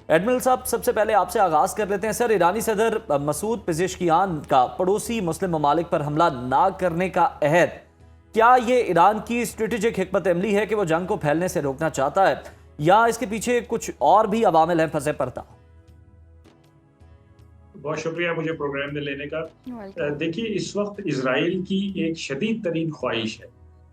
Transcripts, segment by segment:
Admiral साहब, सबसे पहले आपसे आगाज कर लेते हैं। सर, ईरानी सदर मसूद पेजेश्कियान का पड़ोसी मुस्लिम ममालिक पर हमला ना करने का अहद, क्या ये ईरान की स्ट्रेटेजिक हिकमत अमली है कि वो जंग को फैलने से रोकना चाहता है, या इसके पीछे कुछ और भी अवामिल हैं फंसे पड़ता? बहुत शुक्रिया मुझे प्रोग्राम में लेने का। देखिए, इस वक्त इसराइल की एक शदीद तरीन ख्वाहिश है,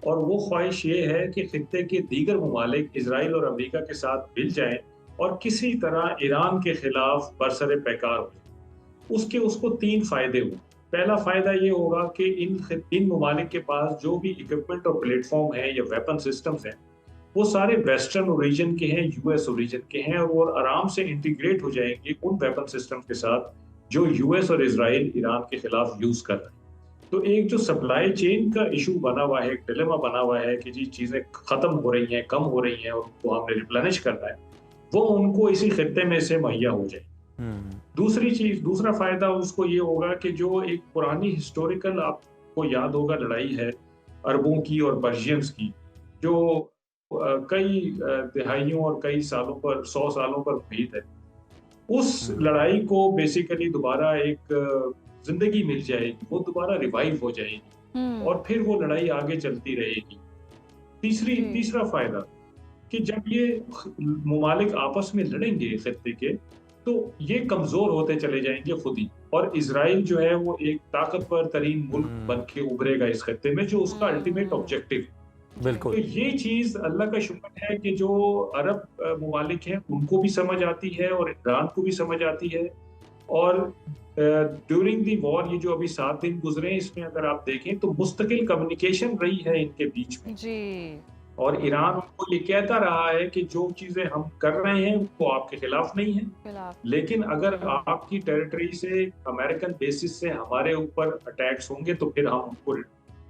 और वो ख्वाहिश ये है कि खित्ते के दीगर ममालिक इसराइल और अमेरिका के साथ मिल जाएं और किसी तरह ईरान के खिलाफ बरसरे पैकार हो जाए। उसके उसको तीन फायदे हुए। पहला फायदा ये होगा कि इन ममालिक के पास जो भी इक्विपमेंट और प्लेटफॉर्म है या वेपन सिस्टम्स हैं, वो सारे वेस्टर्न ओरिजिन के हैं, यूएस ओरिजिन के हैं, और वो आराम से इंटीग्रेट हो जाएंगे उन वेपन सिस्टम के साथ जो यूएस और इसराइल ईरान के खिलाफ यूज कर रहे हैं। तो एक जो सप्लाई चेन का इशू बना हुआ है, एक डिलेमा बना हुआ है कि जी चीजें खत्म हो रही हैं, कम हो रही हैं, और उनको हमने रिप्लेनिश करना है, वो उनको इसी खत्ते में से मुहैया हो जाए। दूसरी चीज, दूसरा फायदा उसको ये होगा कि जो एक पुरानी हिस्टोरिकल, आपको याद होगा, लड़ाई है अरबों की और पर्शियंस की, जो कई दिहाइयों और कई सालों पर, 100 सालों पर मुहित है, उस लड़ाई को बेसिकली दोबारा एक जिंदगी मिल जाएगी, वो दोबारा रिवाइव हो जाएगी, और फिर वो लड़ाई आगे चलती रहेगी। तीसरा फायदा कि जब ये ममालिक आपस में लड़ेंगे खत्ते के, तो ये कमजोर होते चले जाएंगे खुद ही, और इसराइल जो है वो एक ताकतवर तरीन मुल्क बन के उभरेगा इस खत्ते में, जो उसका अल्टीमेट ऑब्जेक्टिव। बिल्कुल। तो ये चीज अल्लाह का शुक्र है कि जो अरब ममालिक हैं उनको भी समझ आती है और ईरान को भी समझ आती है। और ड्यूरिंग दी वॉर, ये जो अभी 7 दिन गुजरे हैं, इसमें अगर आप देखें तो मुस्तकिल कम्युनिकेशन रही है इनके बीच में जी। और ईरान उनको ये कहता रहा है कि जो चीजें हम कर रहे हैं वो आपके खिलाफ नहीं है, लेकिन अगर आपकी टेरिटरी से, अमेरिकन बेसिस से हमारे ऊपर अटैक्स होंगे तो फिर हम उनको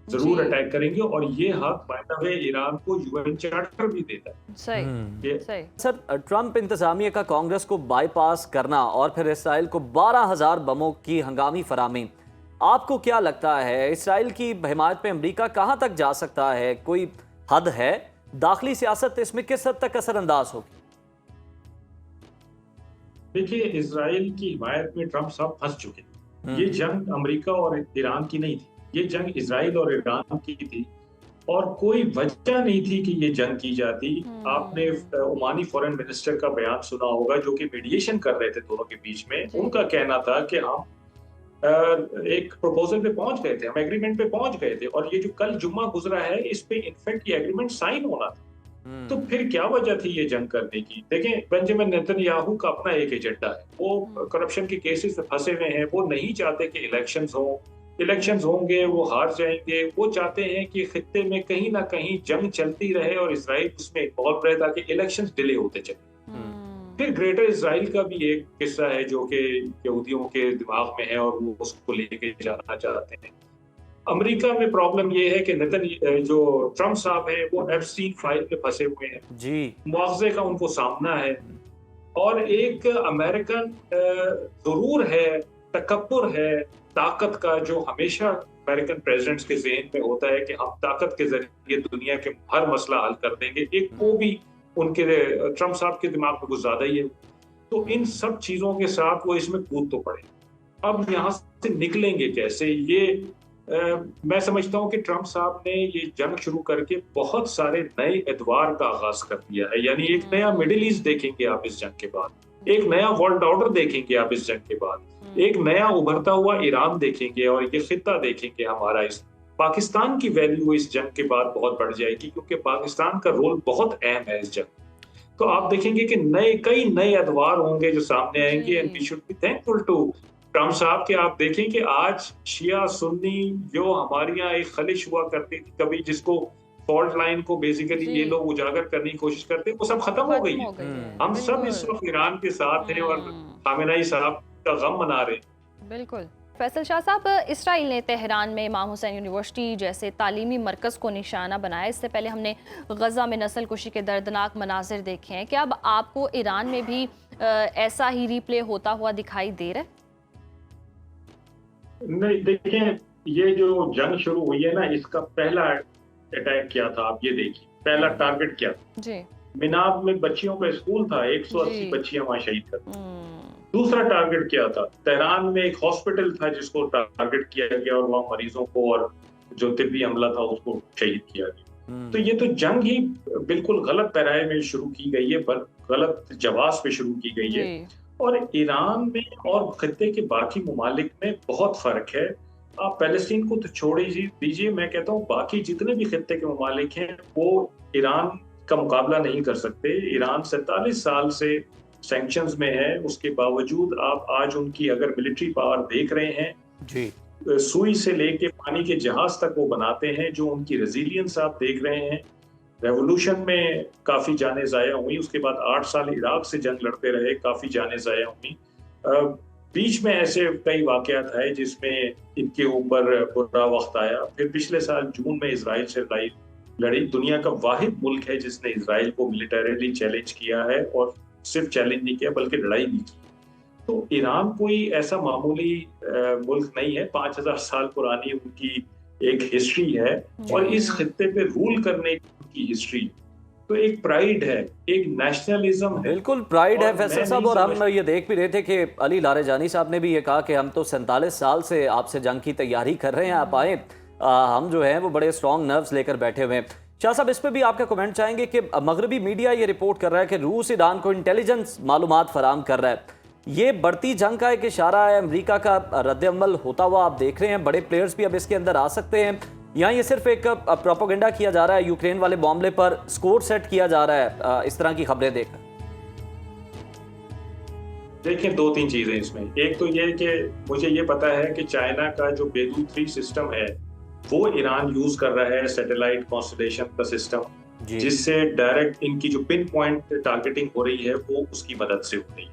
जरूर अटैक करेंगे, और ये हक बाय द वे ईरान को यूएन चार्टर भी देता है। सही। सर, ट्रंप इंतजामिया का कांग्रेस को बाईपास करना और फिर इसराइल को 12,000 बमों की हंगामी फराहमी, आपको क्या लगता है इसराइल की हिमायत पे अमेरिका कहां तक जा सकता है? कोई हद है? दाखिली सियासत इसमें किस हद तक असरअंदाज होगी? देखिए, इसराइल की हिमायत में ट्रंप साहब फंस चुके हैं। ये जंग अमेरिका और ईरान की नहीं थी, ये जंग इसराइल और ईरान की थी, और कोई वजह नहीं थी कि ये जंग की जाती। आपने ओमानी फॉरेन मिनिस्टर का बयान सुना होगा, जो कि मीडिएशन कर रहे थे दोनों के बीच में। उनका कहना था कि हम एक प्रपोजल पे पहुंच गए थे, हम एग्रीमेंट पे पहुंच गए थे, और ये जो कल जुम्मा गुजरा है, इस पे इनफैक्ट ये एग्रीमेंट साइन होना था। तो फिर क्या वजह थी ये जंग करने की? देखें, बेंजामिन नेतन्याहू का अपना एक एजेंडा है, वो करप्शन के केसेस में फंसे हुए हैं, वो नहीं चाहते कि इलेक्शंस हो, इलेक्शंस होंगे वो हार जाएंगे। वो चाहते हैं कि खित्ते में कहीं ना कहीं जंग चलती रहे और इसराइल उसमें इन्वॉल्व रहे, ताकि इलेक्शंस डिले होते चले। फिर ग्रेटर इसराइल का भी एक किस्सा है जो कि यहूदियों के दिमाग में है, और वो उसको लेके जाना चाहते हैं। अमेरिका में प्रॉब्लम ये है कि जो ट्रम्प साहब हैं वो एप्स्टीन फाइल में फंसे हुए हैं जी, मुआवजे का उनको सामना है, और एक अमेरिकन जरूर है, तकब्बुर है ताकत का, जो हमेशा अमेरिकन प्रेसिडेंट्स के ज़हन में होता है कि हम ताकत के जरिए दुनिया के हर मसला हल कर देंगे। एक वो भी उनके ट्रम्प साहब के दिमाग में कुछ ज्यादा ही है। तो इन सब चीजों के साथ वो इसमें कूद तो पड़े। अब यहाँ से निकलेंगे कैसे, ये मैं समझता हूँ कि ट्रम्प साहब ने ये जंग शुरू करके बहुत सारे नए एतवार का आगाज कर दिया है। यानी एक नया मिडिल ईस्ट देखेंगे आप इस जंग के बाद, एक नया वर्ल्ड ऑर्डर देखेंगे आप इस जंग के बाद, एक नया उभरता हुआ ईरान देखेंगे, और ये खित्ता देखेंगे हमारा। इस पाकिस्तान की वैल्यू इस जंग के बाद बहुत बढ़ जाएगी, क्योंकि पाकिस्तान का रोल बहुत अहम है इस जंग। तो आप देखेंगे कि कई नए अदवार होंगे जो सामने आएंगे, and we should be thankful to Trump साहब के। आप देखें कि आज शिया सुन्नी जो हमारे यहाँ एक खलिश हुआ करती थी कभी, जिसको फॉल्ट लाइन को बेसिकली ये लोग उजागर करने की कोशिश करते हैं, वो सब खत्म हो गई है। हम सब इस वक्त ईरान के साथ हैं और खामेनेई साहब का गम मना रहे हैं। बिल्कुल। फैसल शाह साहब, इसराइल ने तेहरान में इमाम हुसैन यूनिवर्सिटी जैसे तालीमी मरकज़ को निशाना बनाया। इससे पहले हमने गजा में नस्ल कुशी के दर्दनाक मनाजिर देखे हैं। क्या अब आपको ईरान में भी ऐसा ही रिप्ले होता हुआ दिखाई दे रहा है? नहीं, देखें, ये जो जंग शुरू हुई है ना, इसका पहला अटैक क्या था आप ये देखिए, पहला टारगेट क्या था जी। मिनाब में बच्चियों का स्कूल था, 180 बच्चियां वहां शहीद कर दी। दूसरा टारगेट क्या था? तेहरान में एक हॉस्पिटल था जिसको टारगेट किया गया और वहां मरीजों को और जो तिब्बी हमला था उसको शहीद किया गया। तो ये तो जंग ही बिल्कुल गलत पैराए में शुरू की गई है, गलत जवाब पे शुरू की गई है। और ईरान में और खत्ते के बाकी ममालिक में बहुत फर्क है। आप पैलेस्टीन को तो छोड़ ही दीजिए, मैं कहता हूँ बाकी जितने भी खत्ते के ममालिक हैं वो ईरान का मुकाबला नहीं कर सकते। ईरान 47 साल से सैंक्शंस में है, उसके बावजूद आप आज उनकी अगर मिलिट्री पावर देख रहे हैं जी, सुई से लेके पानी के जहाज तक वो बनाते हैं, जो उनकी रेजिलियंस आप देख रहे हैं। रेवोल्यूशन में काफी जाने जाया हुई, उसके बाद 8 साल इराक से जंग लड़ते रहे, काफी जाने जाया हुई। बीच में ऐसे कई वाकयात है जिसमें इनके ऊपर बुरा वक्त आया। फिर पिछले साल जून में इजराइल से लड़ी। दुनिया का वाहिद मुल्क है जिसने इजराइल को मिलिटरीली चैलेंज किया है, और सिर्फ चैलेंज नहीं किया बल्कि लड़ाई भी की। तो ईरान कोई ऐसा मामूली मुल्क नहीं है, 5000 साल पुरानी उनकी एक हिस्ट्री है, और इस खित्ते पे रूल करने की हिस्ट्री। तो एक प्राइड है, एक नेशनलिज्म है। बिल्कुल प्राइड है फैसल साहब। और हम ये देख भी रहे थे कि अली लारेजानी साहब ने भी ये कहा कि हम तो 47 साल से आपसे जंग की तैयारी कर रहे हैं, आप आए, हम जो हैं वो बड़े स्ट्रॉन्ग नर्व्स लेकर बैठे हुए हैं। शाह साहब, इस पे भी आपका कमेंट चाहेंगे कि मगरबी मीडिया ये रिपोर्ट कर रहा है कि रूस ईरान को इंटेलिजेंस मालूमात फराम कर रहा है। ये बढ़ती जंग का एक इशारा है, अमेरिका का रद्द-ए-अमल होता हुआ आप देख रहे हैं, बड़े प्लेयर्स भी अब इसके अंदर आ सकते हैं, या ये सिर्फ एक प्रोपेगेंडा किया जा रहा है, यूक्रेन वाले मामले पर स्कोर सेट किया जा रहा है इस तरह की खबरें देखकर? देखिए, 2-3 चीजें इसमें। एक तो ये कि मुझे ये पता है कि चाइना का जो बेदू 3 सिस्टम है वो ईरान यूज कर रहा है, सैटेलाइट कॉन्स्टलेशन का सिस्टम, जिससे डायरेक्ट इनकी जो पिन पॉइंट टारगेटिंग हो रही है वो उसकी मदद से हो रही है।